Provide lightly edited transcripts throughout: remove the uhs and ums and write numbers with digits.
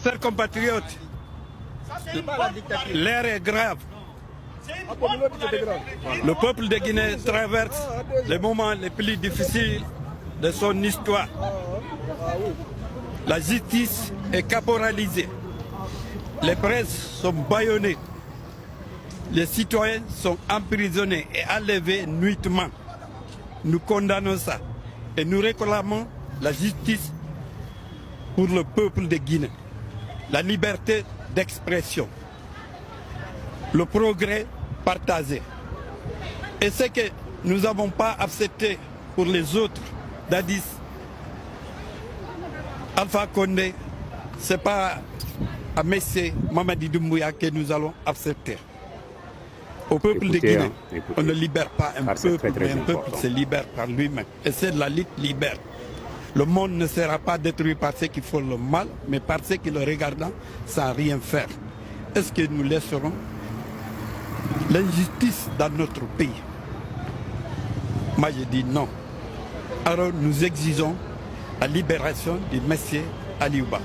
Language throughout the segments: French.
Chers compatriotes, l'air est grave. Le peuple de Guinée traverse les moments les plus difficiles de son histoire. La justice est caporalisée. Les presses sont bâillonnées. Les citoyens sont emprisonnés et enlevés nuitement. Nous condamnons ça et nous réclamons la justice pour le peuple de Guinée, la liberté d'expression, le progrès partagé. Et ce que nous n'avons pas accepté pour les autres, Dadis, Alpha Condé, ce n'est pas à Messé Mamadi Doumbouya que nous allons accepter. Au peuple de Guinée, on ne libère pas un peuple, mais un peuple se libère par lui-même. Et c'est la lutte libère. Le monde ne sera pas détruit par ceux qui font le mal, mais par ceux qui le regardent sans rien faire. Est-ce que nous laisserons l'injustice dans notre pays? Moi je dis non. Alors nous exigeons la libération du monsieur Aliouba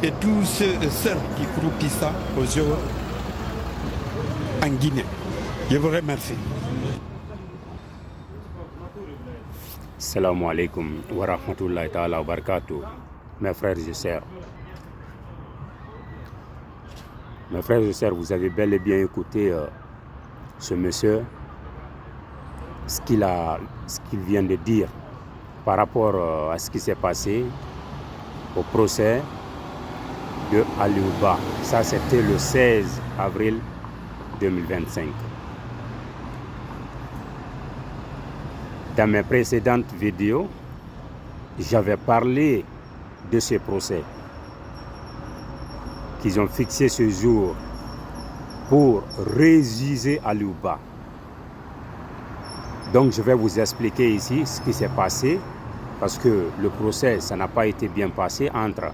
et tous ceux et celles qui croupissent ça aux yeux en Guinée. Je vous remercie. Salam alaikum wa rahmatullahi ta'ala wa barakatuh. Mes frères et sœurs. Mes frères et sœurs, vous avez bel et bien écouté ce monsieur, ce qu'il vient de dire par rapport à ce qui s'est passé au procès de Aliouba. Ça, c'était le 16 avril 2025. Dans mes précédentes vidéos, j'avais parlé de ce procès qu'ils ont fixé ce jour pour réjuger Aliouba. Donc je vais vous expliquer ici ce qui s'est passé parce que le procès, ça n'a pas été bien passé entre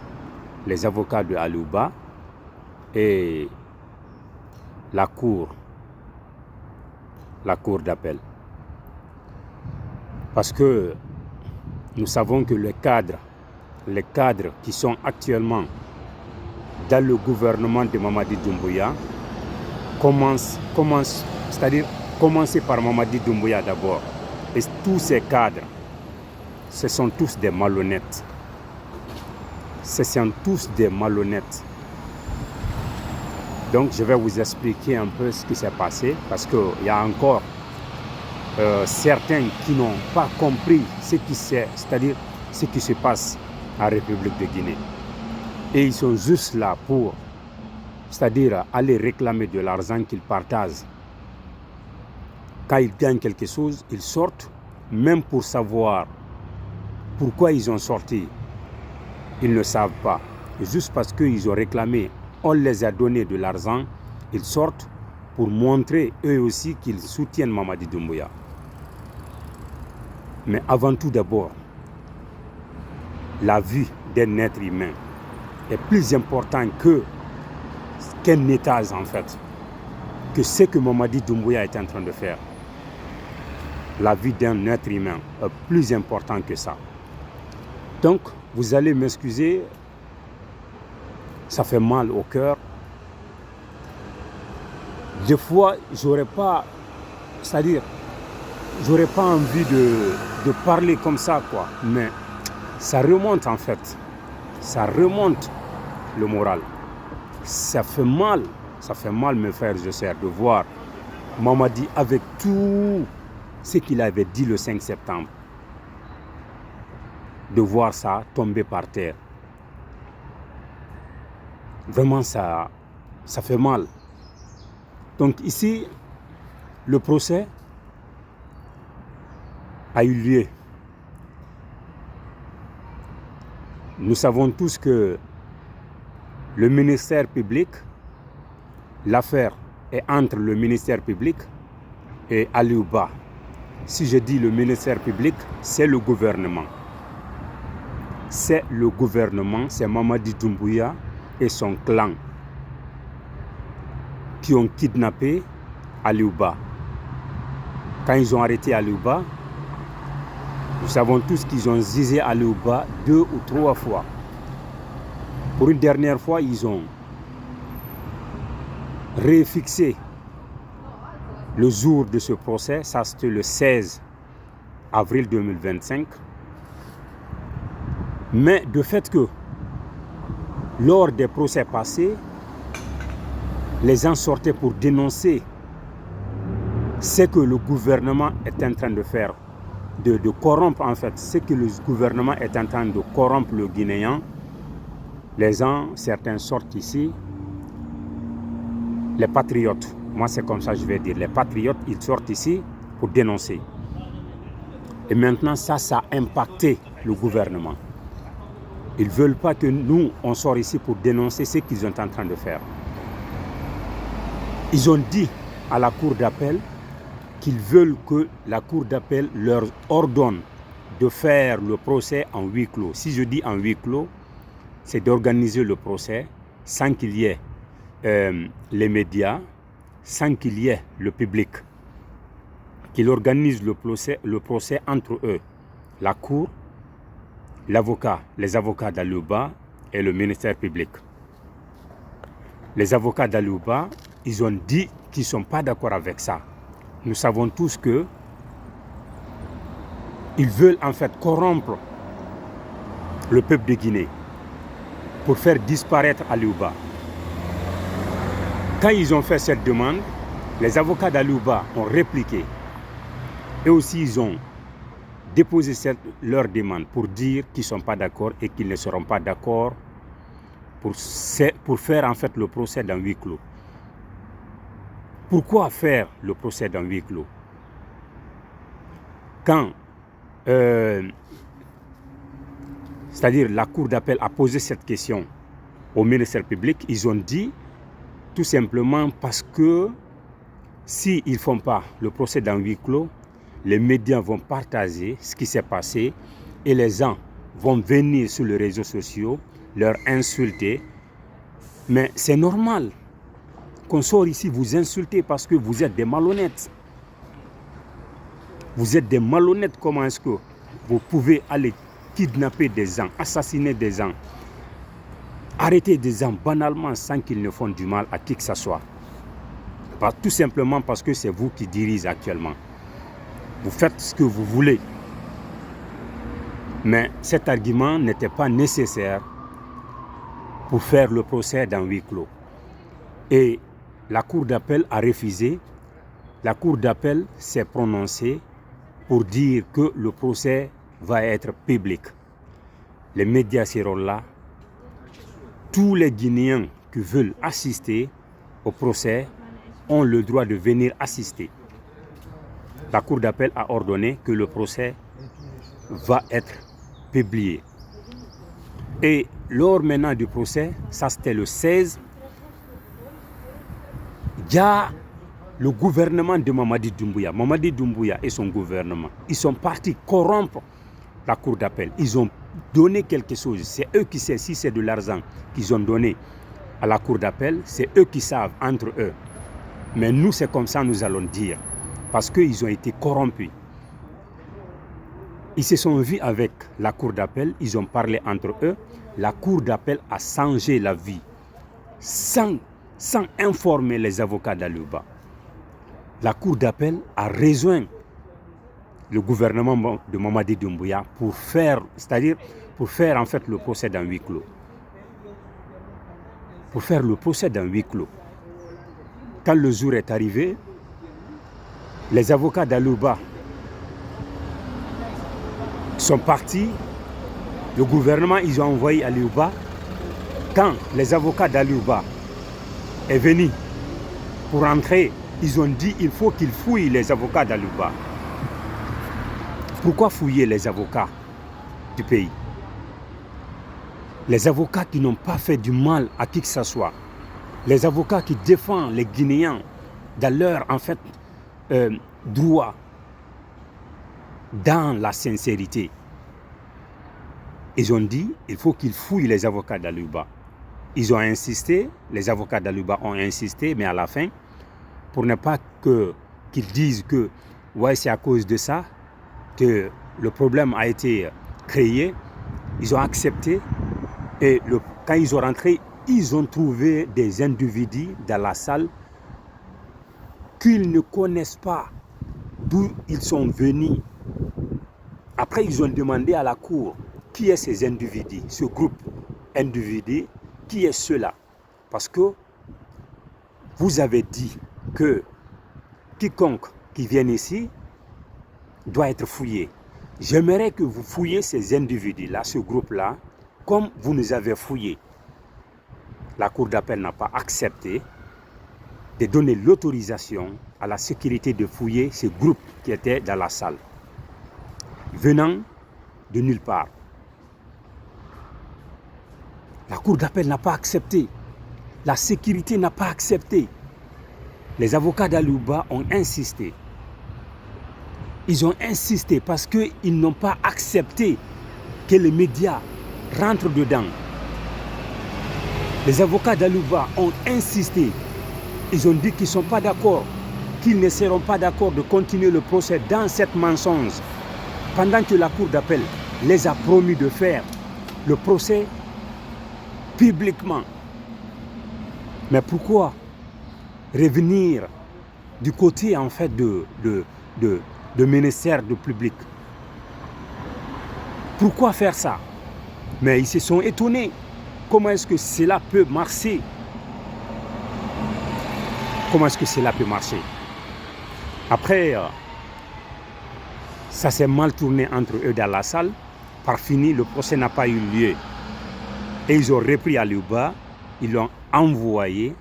les avocats de Aliouba et la cour d'appel. Parce que nous savons que les cadres qui sont actuellement dans le gouvernement de Mamadi Doumbouya c'est-à-dire commencer par Mamadi Doumbouya d'abord. Et tous ces cadres, ce sont tous des malhonnêtes. Ce sont tous des malhonnêtes. Donc je vais vous expliquer un peu ce qui s'est passé parce qu'il y a encore certains qui n'ont pas compris c'est-à-dire ce qui se passe en République de Guinée. Et ils sont juste là pour, c'est-à-dire aller réclamer de l'argent qu'ils partagent. Quand ils gagnent quelque chose, ils sortent, même pour savoir pourquoi ils ont sorti. Ils ne savent pas. Et juste parce qu'ils ont réclamé, on les a donné de l'argent, ils sortent pour montrer eux aussi qu'ils soutiennent Mamadi Doumbouya. Mais avant tout d'abord, la vie d'un être humain est plus importante qu'un étage en fait, que ce que Mamadi Doumbouya est en train de faire. La vie d'un être humain est plus important que ça. Donc, vous allez m'excuser, ça fait mal au cœur. Des fois, j'aurais pas envie de parler comme ça, quoi. Mais ça remonte en fait. Ça remonte le moral. Ça fait mal, mes frères et sœurs, de voir Mamadi avec tout ce qu'il avait dit le 5 septembre. De voir ça tomber par terre. Vraiment, ça fait mal. Donc ici, le procès a eu lieu. Nous savons tous que le ministère public, l'affaire est entre le ministère public et Aliouba. Si je dis le ministère public, c'est le gouvernement. C'est le gouvernement, c'est Mamadi Doumbouya et son clan qui ont kidnappé Aliouba. Quand ils ont arrêté Aliouba, nous savons tous qu'ils ont zizé Aliouba 2 ou 3 fois. Pour une dernière fois, ils ont réfixé le jour de ce procès, ça c'était le 16 avril 2025. Mais de fait que lors des procès passés, les gens sortaient pour dénoncer ce que le gouvernement est en train de faire, de corrompre en fait, ce que le gouvernement est en train de corrompre le Guinéen. Les gens, certains sortent ici, les patriotes, moi c'est comme ça je vais dire, les patriotes, ils sortent ici pour dénoncer. Et maintenant ça a impacté le gouvernement. Ils ne veulent pas que nous, on sorte ici pour dénoncer ce qu'ils sont en train de faire. Ils ont dit à la cour d'appel qu'ils veulent que la cour d'appel leur ordonne de faire le procès en huis clos. Si je dis en huis clos, c'est d'organiser le procès sans qu'il y ait les médias, sans qu'il y ait le public. Qu'ils organisent le procès entre eux, la cour, l'avocat, les avocats d'Aliouba et le ministère public. Les avocats d'Aliouba, ils ont dit qu'ils ne sont pas d'accord avec ça. Nous savons tous que ils veulent en fait corrompre le peuple de Guinée pour faire disparaître Aliouba. Quand ils ont fait cette demande, les avocats d'Aliouba ont répliqué. Et aussi, ils ont déposé leur demande pour dire qu'ils ne sont pas d'accord et qu'ils ne seront pas d'accord pour faire en fait le procès dans huis clos. Pourquoi faire le procès dans huis clos? Quand, c'est-à-dire la cour d'appel a posé cette question au ministère public, ils ont dit tout simplement parce que s'ils ne font pas le procès dans huis clos, les médias vont partager ce qui s'est passé et les gens vont venir sur les réseaux sociaux, leur insulter. Mais c'est normal qu'on sorte ici vous insulter parce que vous êtes des malhonnêtes. Vous êtes des malhonnêtes. Comment est-ce que vous pouvez aller kidnapper des gens, assassiner des gens, arrêter des gens banalement sans qu'ils ne font du mal à qui que ce soit? Tout simplement parce que c'est vous qui dirigez actuellement. Vous faites ce que vous voulez. Mais cet argument n'était pas nécessaire pour faire le procès dans huis clos. Et la cour d'appel a refusé. La cour d'appel s'est prononcée pour dire que le procès va être public. Les médias seront là. Tous les Guinéens qui veulent assister au procès ont le droit de venir assister. La cour d'appel a ordonné que le procès va être publié. Et lors maintenant du procès, ça c'était le 16, il y a le gouvernement de Mamadi Doumbouya et son gouvernement. Ils sont partis corrompre la cour d'appel. Ils ont donné quelque chose. C'est eux qui savent si c'est de l'argent qu'ils ont donné à la cour d'appel. C'est eux qui savent entre eux. Mais nous, c'est comme ça nous allons dire. Parce qu'ils ont été corrompus. Ils se sont vus avec la cour d'appel, ils ont parlé entre eux. La cour d'appel a changé la vie sans informer les avocats d'Aliouba. La cour d'appel a rejoint le gouvernement de Mamadi Doumbouya pour faire en fait le procès dans huis clos. Pour faire le procès dans huis clos. Quand le jour est arrivé, les avocats d'Aliouba sont partis. Le gouvernement, ils ont envoyé Aliouba. Quand les avocats d'Aliouba est venu pour entrer, ils ont dit qu'il faut qu'ils fouillent les avocats d'Aliouba. Pourquoi fouiller les avocats du pays? Les avocats qui n'ont pas fait du mal à qui que ce soit. Les avocats qui défendent les Guinéens dans leur, en fait, droit, dans la sincérité. Ils ont dit qu'il faut qu'ils fouillent les avocats d'Aliouba. Ils ont insisté, les avocats d'Aliouba ont insisté, mais à la fin, pour ne pas qu'ils disent que ouais, c'est à cause de ça que le problème a été créé, ils ont accepté et quand ils sont rentrés, ils ont trouvé des individus dans la salle qu'ils ne connaissent pas d'où ils sont venus. Après, ils ont demandé à la cour qui est ces individus, ce groupe d'individus, qui est cela. Parce que vous avez dit que quiconque qui vient ici doit être fouillé. J'aimerais que vous fouillez ces individus-là, ce groupe-là, comme vous nous avez fouillés. La cour d'appel n'a pas accepté de donner l'autorisation à la sécurité de fouiller ce groupe qui était dans la salle, venant de nulle part. La cour d'appel n'a pas accepté. La sécurité n'a pas accepté. Les avocats d'Alouba ont insisté. Ils ont insisté parce qu'ils n'ont pas accepté que les médias rentrent dedans. Les avocats d'Alouba ont insisté. Ils ont dit qu'ils ne sont pas d'accord, qu'ils ne seront pas d'accord de continuer le procès dans cette mensonge, pendant que la cour d'appel les a promis de faire le procès publiquement. Mais pourquoi revenir du côté en fait de ministère du public? Pourquoi faire ça? Mais ils se sont étonnés. Comment est-ce que cela peut marcher? Comment est-ce que cela peut marcher? Après, ça s'est mal tourné entre eux dans la salle. Par fini, le procès n'a pas eu lieu. Et ils ont repris Alouba, ils l'ont envoyé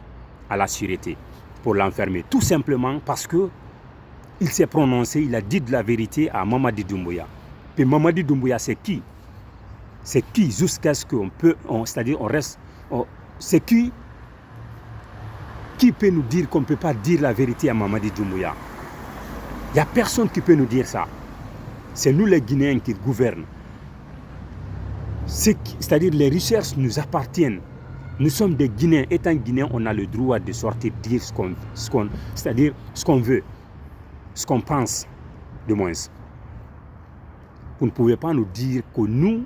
à la sûreté pour l'enfermer. Tout simplement parce qu'il s'est prononcé, il a dit de la vérité à Mamadi Doumbouya. Puis Mamadi Doumbouya, c'est qui? C'est qui jusqu'à ce qu'on peut, c'est-à-dire on reste, c'est qui peut nous dire qu'on ne peut pas dire la vérité à Mamadi Doumbouya? Il n'y a personne qui peut nous dire ça. C'est nous les Guinéens qui gouvernent. C'est-à-dire les recherches nous appartiennent. Nous sommes des Guinéens. Étant Guinéens, on a le droit de sortir dire c'est-à-dire ce qu'on veut, ce qu'on pense, de moins. Vous ne pouvez pas nous dire que nous,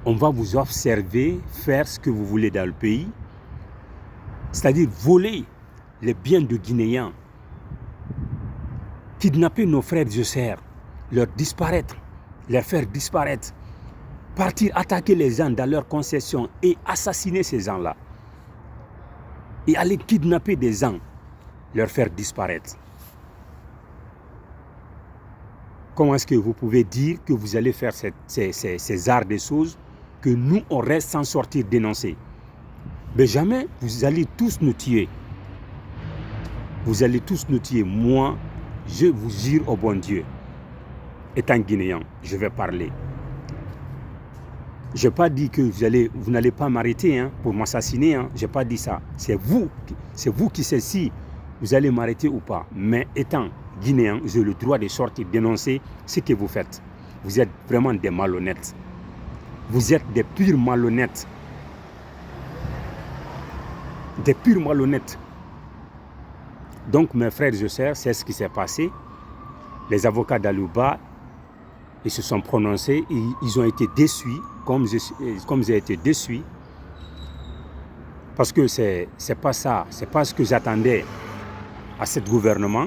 on va vous observer, faire ce que vous voulez dans le pays, c'est-à-dire voler les biens de Guinéens, kidnapper nos frères et sœurs, leur disparaître, les faire disparaître, partir attaquer les gens dans leurs concessions et assassiner ces gens-là. Et aller kidnapper des gens, leur faire disparaître. Comment est-ce que vous pouvez dire que vous allez faire ces arts des choses, que nous, on reste sans sortir dénoncer? Mais jamais, vous allez tous nous tuer. Vous allez tous nous tuer. Moi, je vous jure au bon Dieu, étant guinéen, je vais parler. Je n'ai pas dit que vous n'allez pas m'arrêter pour m'assassiner. Je n'ai pas dit ça. C'est vous qui savez si vous allez m'arrêter ou pas. Mais étant guinéen, j'ai le droit de sortir dénoncer ce que vous faites. Vous êtes vraiment des malhonnêtes. Vous êtes des purs malhonnêtes. Des purs malhonnêtes. Donc mes frères et sœurs, c'est ce qui s'est passé. Les avocats d'Alouba, ils se sont prononcés, ils ont été déçus, comme j'ai été déçu. Parce que c'est pas ça, c'est pas ce que j'attendais à ce gouvernement.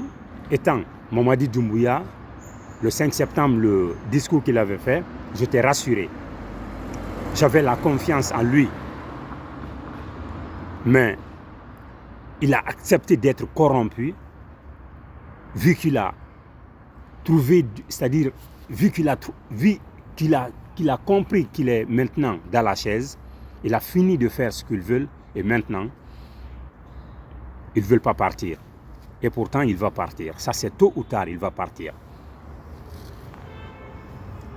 Étant Mamadi Doumbouya, le 5 septembre, le discours qu'il avait fait, j'étais rassuré. J'avais la confiance en lui. Mais il a accepté d'être corrompu, vu qu'il a trouvé, c'est-à-dire vu qu'il a compris qu'il est maintenant dans la chaise, il a fini de faire ce qu'ils veulent et maintenant, ils ne veulent pas partir. Et pourtant, il va partir. Ça, c'est tôt ou tard, il va partir.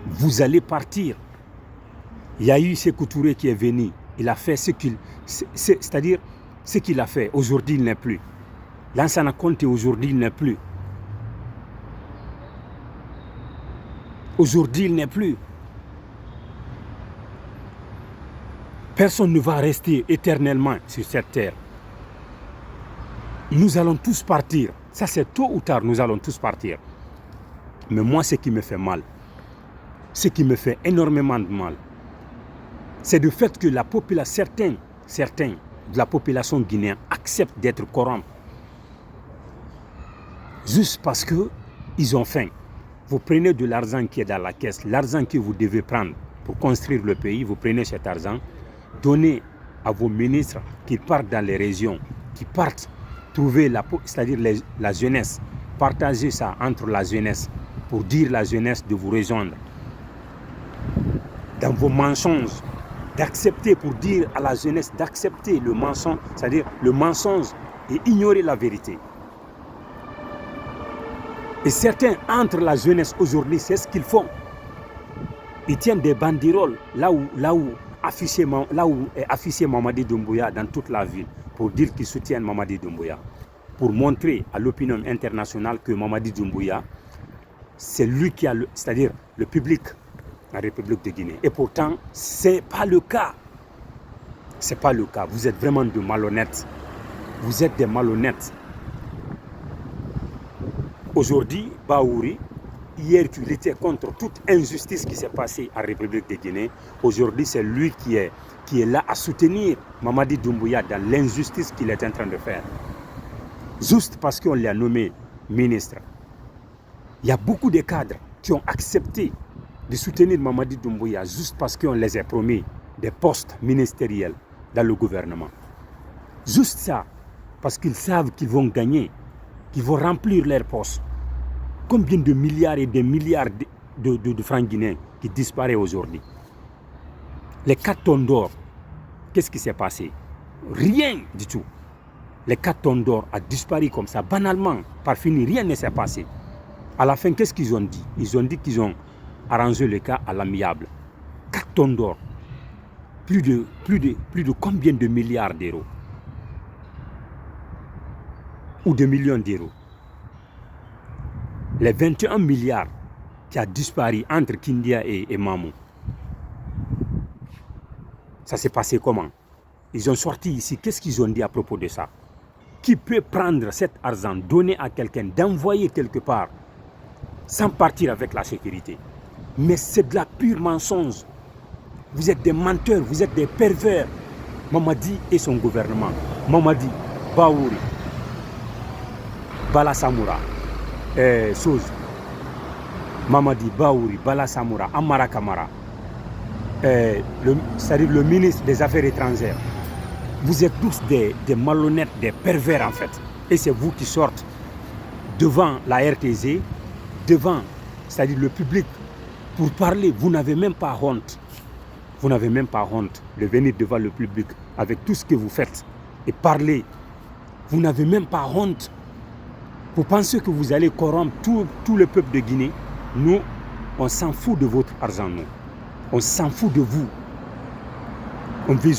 Vous allez partir. Il y a eu Sékou Touré qui est venu. Il a fait ce qu'il... C'est-à-dire, ce qu'il a fait. Aujourd'hui, il n'est plus. Lansana Conté, aujourd'hui, il n'est plus. Aujourd'hui, il n'est plus. Personne ne va rester éternellement sur cette terre. Nous allons tous partir. Ça, c'est tôt ou tard, nous allons tous partir. Mais moi, ce qui me fait mal, ce qui me fait énormément de mal, c'est le fait que la population, certains de la population guinéenne acceptent d'être corrompus juste parce qu'ils ont faim. Vous prenez de l'argent qui est dans la caisse, l'argent que vous devez prendre pour construire le pays, vous prenez cet argent, donnez à vos ministres qui partent dans les régions, qui partent trouver c'est-à-dire la jeunesse, partagez ça entre la jeunesse pour dire à la jeunesse de vous rejoindre. Dans vos mensonges, d'accepter pour dire à la jeunesse d'accepter le mensonge, c'est-à-dire le mensonge et ignorer la vérité. Et certains entre la jeunesse aujourd'hui, c'est ce qu'ils font. Ils tiennent des banderoles là où est affiché Mamadi Doumbouya dans toute la ville pour dire qu'ils soutiennent Mamadi Doumbouya. Pour montrer à l'opinion internationale que Mamadi Doumbouya, c'est lui qui a, c'est-à-dire le public, la République de Guinée. Et pourtant, ce n'est pas le cas. Ce n'est pas le cas. Vous êtes vraiment de malhonnêtes. Vous êtes des malhonnêtes. Aujourd'hui, Bahouri, hier tu luttais contre toute injustice qui s'est passée en République de Guinée. Aujourd'hui, c'est lui qui est là à soutenir Mamadi Doumbouya dans l'injustice qu'il est en train de faire. Juste parce qu'on l'a nommé ministre. Il y a beaucoup de cadres qui ont accepté de soutenir Mamadi Doumbouya juste parce qu'on les a promis des postes ministériels dans le gouvernement. Juste ça, parce qu'ils savent qu'ils vont gagner, qu'ils vont remplir leurs postes. Combien de milliards et de milliards de francs guinéens qui disparaissent aujourd'hui? Les 4 tonnes d'or, qu'est-ce qui s'est passé? Rien du tout. Les 4 tonnes d'or ont disparu comme ça, banalement, par fini, rien ne s'est passé. À la fin, qu'est-ce qu'ils ont dit? Ils ont dit qu'ils ont arrangé le cas à l'amiable. 4 tonnes d'or, plus de combien de milliards d'euros? Ou de millions d'euros? Les 21 milliards qui ont disparu entre Kindia et Mamou. Ça s'est passé comment? Ils ont sorti ici, qu'est-ce qu'ils ont dit à propos de ça? Qui peut prendre cet argent, donner à quelqu'un, d'envoyer quelque part, sans partir avec la sécurité? Mais c'est de la pure mensonge. Vous êtes des menteurs, vous êtes des pervers. Mamadi et son gouvernement. Mamadi, Bahouri, Bala Samoura, Mamadi, Bahouri, Bala Samoura, Amara Kamara, c'est-à-dire le ministre des Affaires étrangères. Vous êtes tous des malhonnêtes, des pervers en fait. Et c'est vous qui sortez devant la RTZ, devant, c'est-à-dire le public, pour parler. Vous n'avez même pas honte. Vous n'avez même pas honte de venir devant le public avec tout ce que vous faites et parler. Vous n'avez même pas honte. Vous pensez que vous allez corrompre tout le peuple de Guinée? Nous, on s'en fout de votre argent, nous. On s'en fout de vous. On veut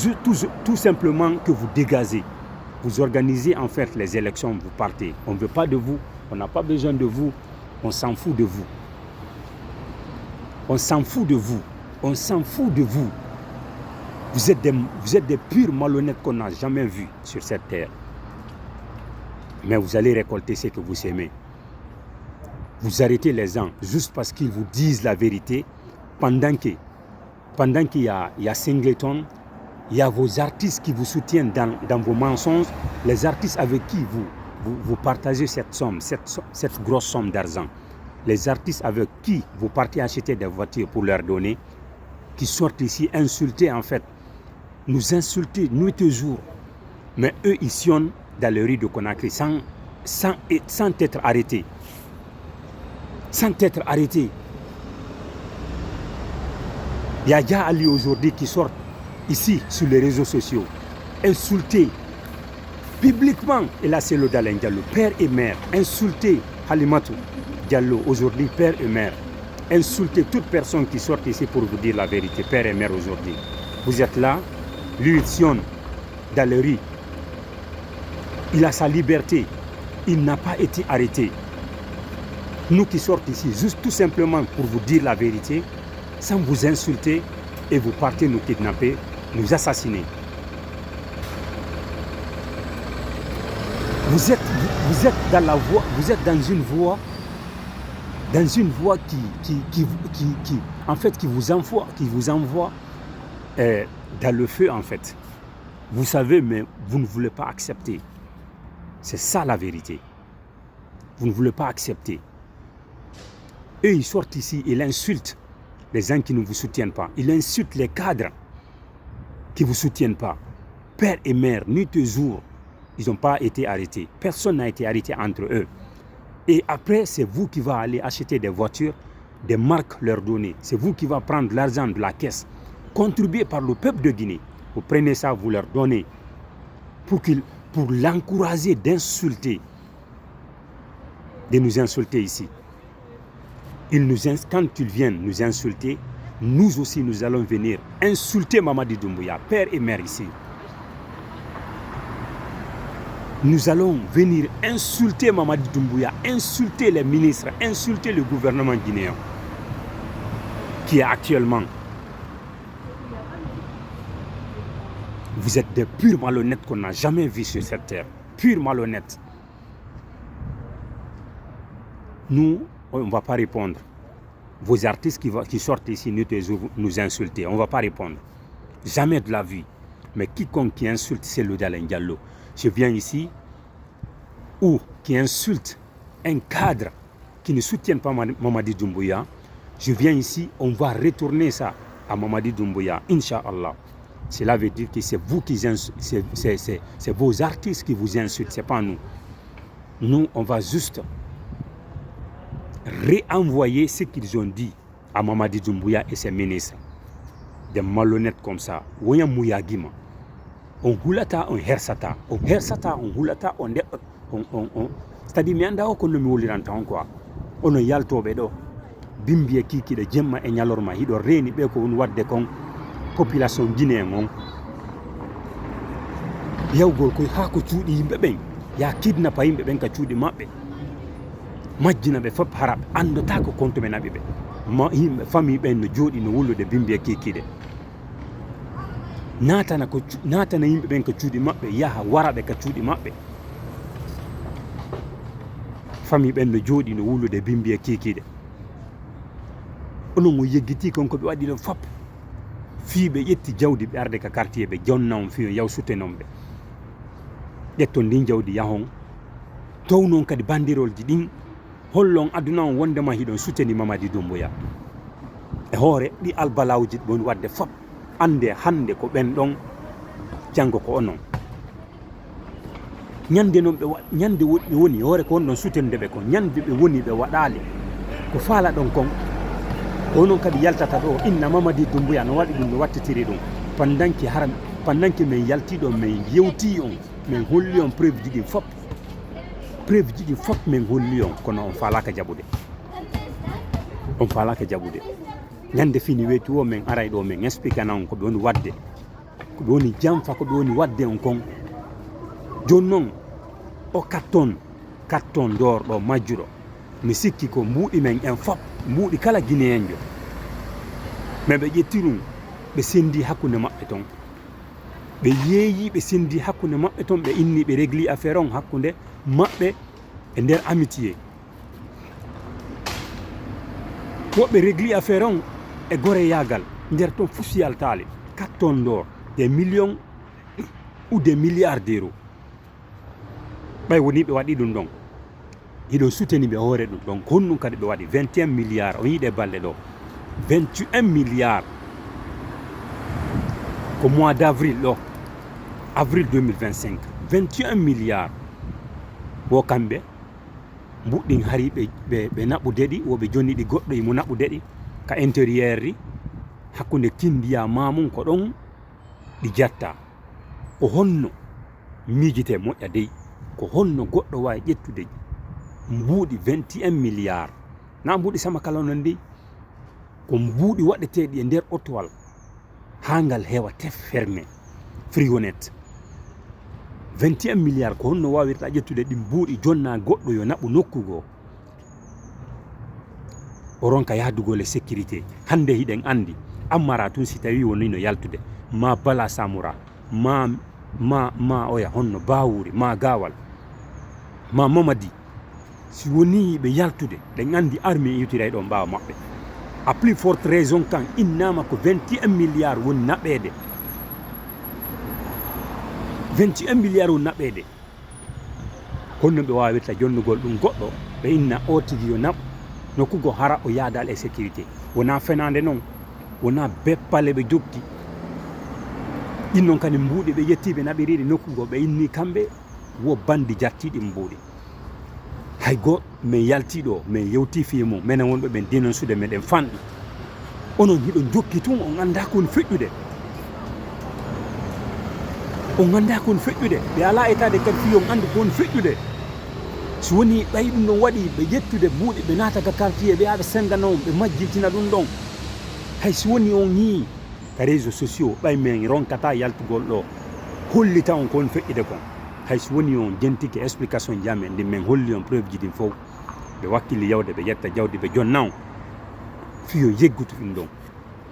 tout simplement que vous dégagez. Vous organisez en fait les élections, vous partez. On ne veut pas de vous, on n'a pas besoin de vous, on s'en fout de vous. On s'en fout de vous, on s'en fout de vous. Vous êtes des purs malhonnêtes qu'on n'a jamais vus sur cette terre. Mais vous allez récolter ce que vous semez. Vous arrêtez les gens juste parce qu'ils vous disent la vérité pendant qu'il y a Singleton. Il y a vos artistes qui vous soutiennent dans vos mensonges, les artistes avec qui vous partagez cette somme, cette grosse somme d'argent. Les artistes avec qui vous partez acheter des voitures pour leur donner, qui sortent ici insulter en fait, nous insulter nuit et jour. Mais eux, ils sionnent dans les rues de Conakry sans être arrêtés. Sans être arrêtés. Il y a Yaya Ali aujourd'hui qui sort ici sur les réseaux sociaux, insulter publiquement, et là c'est le Dalen Diallo, père et mère, insulter Halimatou Diallo aujourd'hui, père et mère, insulter toute personne qui sort ici pour vous dire la vérité, père et mère aujourd'hui. Vous êtes là, lui il sionne dans les rues, il a sa liberté, il n'a pas été arrêté. Nous qui sortons ici, juste tout simplement pour vous dire la vérité, sans vous insulter, et vous partez nous kidnapper, nous assassiner. Vous êtes dans la voie, vous êtes dans une voie qui en fait qui vous envoie dans le feu en fait. Vous savez, mais vous ne voulez pas accepter. C'est ça la vérité. Vous ne voulez pas accepter. Eux, ils sortent ici, ils insultent les gens qui ne vous soutiennent pas. Ils insultent les cadres qui ne vous soutiennent pas. Père et mère, nuit et jour, ils n'ont pas été arrêtés. Personne n'a été arrêté entre eux. Et après, c'est vous qui va aller acheter des voitures, des marques leur donner. C'est vous qui va prendre l'argent de la caisse, contribué par le peuple de Guinée. Vous prenez ça, vous leur donnez pour l'encourager d'insulter, de nous insulter ici. Quand ils viennent nous insulter, nous aussi nous allons venir insulter Mamadi Doumbouya, père et mère ici. Nous allons venir insulter Mamadi Doumbouya, insulter les ministres, insulter le gouvernement guinéen qui est actuellement. Vous êtes des purs malhonnêtes qu'on n'a jamais vus sur cette terre. Purs malhonnêtes. Nous, on ne va pas répondre. Vos artistes qui sortent ici nous insulter, on ne va pas répondre. Jamais de la vie. Mais quiconque qui insulte, c'est le Dalen Diallo. Je viens ici, ou qui insulte un cadre qui ne soutient pas Mamadi Doumbouya, je viens ici, on va retourner ça à Mamadi Doumbouya, Inch'Allah. Cela veut dire que c'est vous c'est vos artistes qui vous insultent, ce n'est pas nous. Nous, on va juste réenvoyer ce qu'ils ont dit à Mamadi Doumbouya et ses ministres. Des malhonnêtes comme ça. Woyan Mouyagima. On hulata, on hersata. On hersata, on hulata, on. C'est-à-dire, mais anda ko no mi woliranta on quoi. On yaltobe do. Bimbiye kiki de jemma e nyalorma hido reni be ko on wadde kon population guinéen on. Yawgol ko ha ko cuudi yimbe ben. Ya kidnappa yimbe ben ka cuudi mabbe. Majjina be fop harab andata ko konto men abibe. Ma yimbe famille ben no jodi no wullude bimbiye kiki de. Natana yimbe ben ka cuudi mabbe yaha warabe ka cuudi mabbe. Famille ben no jodi no wullude bimbiye kiki de. Onon mo yeggiti konko be wadi no fop. Fiibe yetti jawdi be arde ka quartier be jonnaw fi yaw sutenombe. Detto ndin jawdi yahon. Taw non kadi bandirolji din hollon aduna on wondema hidon suteni Mamadi Doumbouya. E hoore di albalawji bon wadde fop ande hande ko ben don jango ko onon. Nyande non be nyande woni hoore ko on don sutende be ko nyande be woni be wadale ko faala don kon onon kadi yaltata do inna Mamadi Doumbouya no wadi dum no wattitiri dum pandanki men yalti do men yewti on men holli on preuve jigi fop men holli on kono on falaka jabude nyande fini wetu o men aray do men explique nan ko be woni wadde ko be woni jamfa ko be woni wadde on kon jonnon o carton d'or do majjuro mi sikki ko mbuudi men en fop mbuudi kala guinéen jo mais be jettirum be sendi hakkunde mabbe ton be yeeyi be sendi hakkunde mabbe ton be inni be régli affaire on hakkunde mabbe e nder amitié woɓɓe régli affaire on e gore yagal nder ton fusiyal taali carton d'or des millions ou des milliards d'euros ɓay woni ɓe waɗi ɗum ɗon hiɗon suteni ɓe hoore ɗum ɗon honɗum kadi ɓe waɗi 21 milliards on yiɗe balɗe ɗo 21 milliards ko mois d'avril ɗo avril 2025 21 milliards wo kamɓe mbuɗɗin hari ɓe naɓude ɗi woɓe jonni ɗi goɗɗo imo naɓude ɗi ka intérieur ri hakkunde kindiya mamum ko ɗon ɗi jatta ko honno miijete moƴƴa dey ko honno goɗɗo wawi ƴettude mbuuɗi 21 milliards na mbuuɗi sama kala non ndi ko mbuuɗi waɗeteɗi e nder otowal ha ngal heewa tef fermé frigonet 21 milliards ko honno wawirta ƴettude ɗi mbuuɗi jonna goɗɗo yo naɓu nokkugo o ronka yahdugol e sécurité hande hiɗen andi ammara tun si tawi woni no yaltude ma Bala Samoura ma oya honno Bawuri ma Gawal ma Mamadi si woni ɓe yaltude ɗen andi armée yutira ɗon ɓawa maɓɓe à plus forte raison kan innama ko 21 milliards woni naɓede 21 milliards o naɓede honno ɓe wawirta jonnugol ɗum goɗɗo ɓe inna o tigi yo naɓ nokkugo hara o yaadal e sécurité wona fenade noon wona beppale ɓe jogti ɗin noon kadi mbuuɗi ɓe yettiɓe naɓiriɗi nokkugo ɓe inni kamɓe wo bandi jartiɗi mbuuɗi hay goto min yaltiɗo min yewti fiye mum minen wonɓe ɓen dénonsude meɗen fanɗi onon hiɗon jokki tun on anda kon feƴƴude on anda kon feƴƴude ɓe ala etade kadi fiyo on andi kon feƴƴude so woni ɓayi ɗum ɗon waɗi ɓe ƴettude mbuuɗi ɓe naata ka quartier ɓe yaɓe sendana on ɓe majjiltina ɗum ɗon hay so woni on yii ka réseau sociaux ɓay min ronkata yaltugol ɗo hollita on kon feƴƴide kon hay so woni on jentike explication jamen ndi min holli on preuve ji ɗin fof ɓe wakkili yawde ɓe ƴetta jawdi ɓe jonna on fiyo yeggutu ɗum ɗon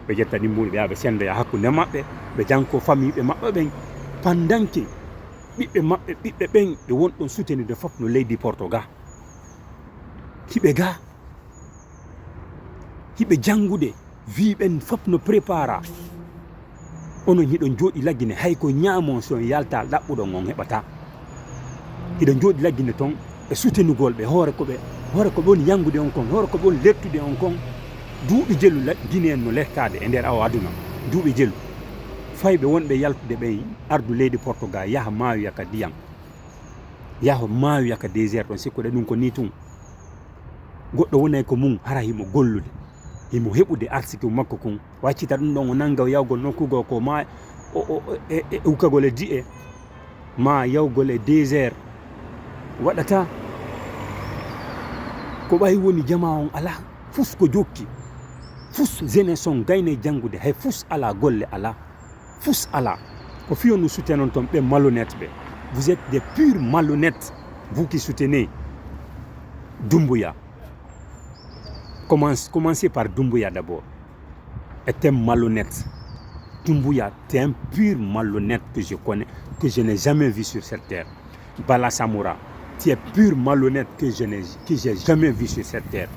ɓe ƴetta ɗi mbuuɗi ɓe yaɓe sendoya hakkude maɓɓe ɓe janko famille ɓe maɓɓe ɓen pandanke ɓiɓɓe maɓɓe ɓiɓɓe ɓen ɓe wonɗon soutenide fof no leydi Portugal hiɓe ga hiɓe jangude wiɓen fof no prépara onon hiɗon jooɗi laggine hay ko ñaamon so yalta ɗaɓɓuɗon on heɓata hiɗon jooɗi laggine toon e soutenugol ɓe hoore koɓe woni yangude on kon hoore koɓe woni lettude on kon duuɓi jelu Guinéen no lettade e nder awo aduna duuɓi jelu fayɓe wonɓe yaltude ɓen ardu leydi Portugal yaha maayoya ka ndiyam yaha maayoya ka désert ɗon sikkuɗe ɗum ko ni tun goɗɗo wonay ko mum hara himo gollude himo heɓude arsike makko kon waccita ɗum ɗon o nanga yawgol nokkugo ko ma e ukagol e di'e ma yawgol e désert waɗata ko ɓayi woni jama on ala fus ko jokki fus jeunesse on gayne jangude hay fus ala golle ala fus ala ko fiyon nous soutenons ton ɓe malhonnête ɓe vous êtes des purs malhonnêtes vous qui soutenez Doumbouya commencez par Doumbouya d'abord est un malhonnête Doumbouya t'es un pur malhonnête que je connais que je n'ai jamais vu sur cette terre Bala Samoura tu es pur malhonnête que j'ai jamais vu sur cette terre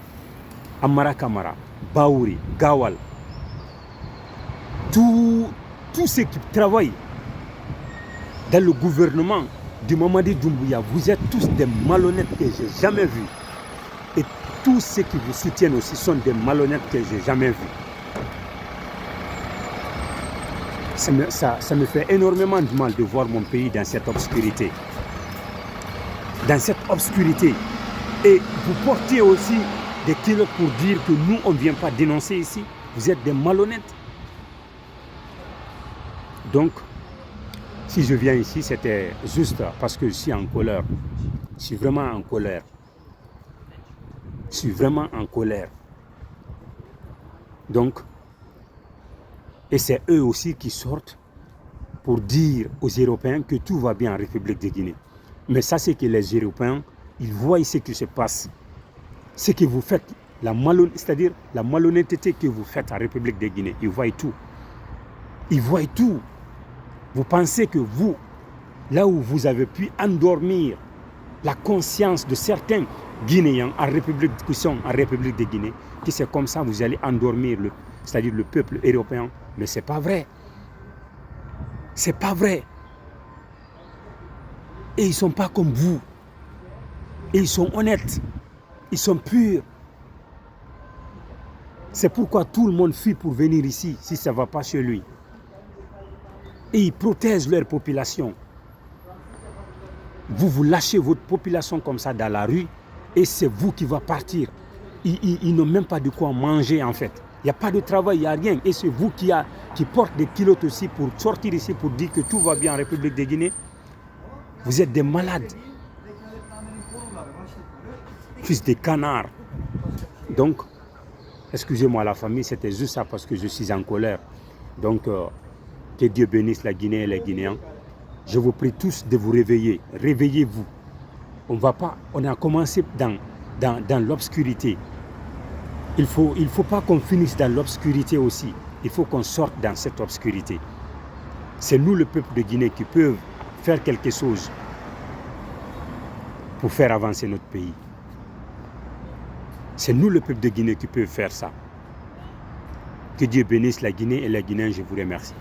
Amara Kamara Baouri Gawal tous ceux qui travaillent dans le gouvernement du Mamadi Doumbouya, vous êtes tous des malhonnêtes que j'ai jamais vus. Et tous ceux qui vous soutiennent aussi sont des malhonnêtes que j'ai jamais vus. Ça me fait énormément de mal de voir mon pays dans cette obscurité. Dans cette obscurité. Et vous portez aussi des kilos pour dire que nous, on ne vient pas dénoncer ici. Vous êtes des malhonnêtes. Donc, si je viens ici, c'était juste parce que je suis en colère. Je suis vraiment en colère. Je suis vraiment en colère. Donc, et c'est eux aussi qui sortent pour dire aux Européens que tout va bien en République de Guinée. Mais ça, c'est que les Européens, ils voient ce qui se passe. Ce que vous faites, c'est-à-dire la malhonnêteté que vous faites en République de Guinée, ils voient tout. Ils voient tout. Vous pensez que vous, là où vous avez pu endormir la conscience de certains Guinéens qui sont en République de Guinée, que c'est comme ça que vous allez endormir c'est-à-dire le peuple européen. Mais ce n'est pas vrai. Ce n'est pas vrai. Et ils ne sont pas comme vous. Et ils sont honnêtes. Ils sont purs. C'est pourquoi tout le monde fuit pour venir ici, si ça ne va pas chez lui. Et ils protègent leur population. Vous lâchez votre population comme ça dans la rue et c'est vous qui va partir. Ils n'ont même pas de quoi manger en fait. Il n'y a pas de travail, il n'y a rien. Et c'est vous qui portez des kilos aussi pour sortir ici pour dire que tout va bien en République de Guinée. Vous êtes des malades. Fils de canards. Donc, excusez-moi la famille, c'était juste ça parce que je suis en colère. Donc, que Dieu bénisse la Guinée et les Guinéens. Je vous prie tous de vous réveiller. Réveillez-vous. On a commencé dans l'obscurité. Il faut pas qu'on finisse dans l'obscurité aussi. Il faut qu'on sorte dans cette obscurité. C'est nous, le peuple de Guinée, qui peuvent faire quelque chose pour faire avancer notre pays. C'est nous, le peuple de Guinée, qui peuvent faire ça. Que Dieu bénisse la Guinée et les Guinéens, je vous remercie.